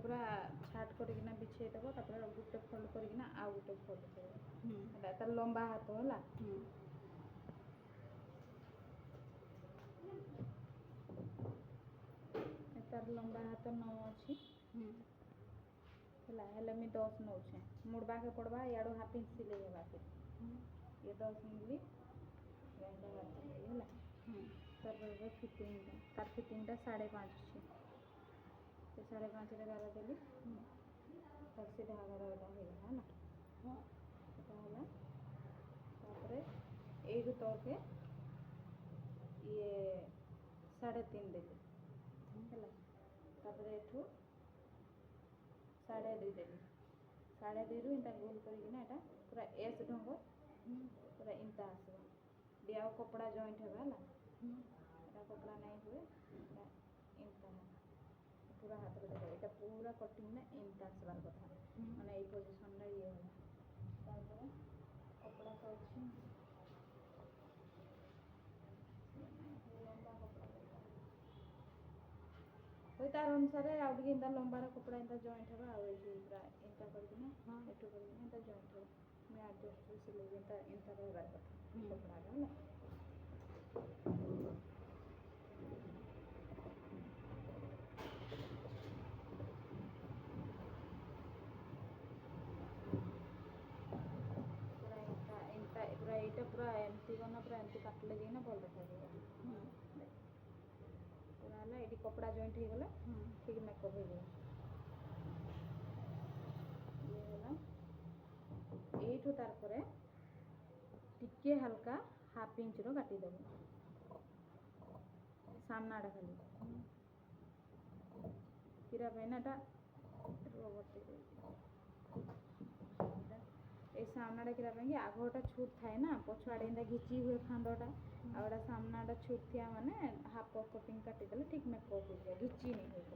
पूरा छाट करकिना बिछे देव तापर गोटे फोल्ड करकिना आउ गोटे फोल्ड कर तार लंबा हाथ है तार लंबा हाथ 9 अच्छी है मुझे 10 नौचे मुड़वा के पड़वा इाड़ू हाफ इंच सिले हेबा फिर ये 10 मिली है तार फिटिंग 5.5 अच्छे तो 5.5 गार देली तार सीधा गार है ना तापर यू तक ये 3.5 देली है तापर एठू 2.5 देली 2.5 रु इंता गोल करना पूरा एस ढंग पूरा इंता आसो दिया कपड़ा जॉइंट है ना कपड़ा नहीं हुए इंता पूरा हाथ में देखो ये पूरा कटिंग ना इंता आसबार कथा मैंने ये पोजिशन ये है कपड़ा तो अच्छी लंबा कपड़ा कोई तार अनुसार आउट इंता लंबार कपड़ा इंता जॉइंट है पूरा इंता करना एटू करना इंता जॉइंट है मैं एडजस्ट सिले इंता इंता रहबार कथा कपड़ा है ना पूरा यहाँ पूरा एमती करना पूरा एमती काटले जाइना भल देखा पूरा है ये कपड़ा जॉइंट हो गला ठीक मेकअप हो गया ये गला यू तार टिके हल्का हाफ इंच रो काटिदेव सामनाटा खाली किरा पैनाटा ये सामनाटा किरा कि आगटा छूट थाए ना पछुआड़े इंता घिची हुए खांदटा आड़ा सामनाटा छूट थिया माने हाफ कटिंग काटिदेले ठीक मेकअप हो गया घिची नहीं हुए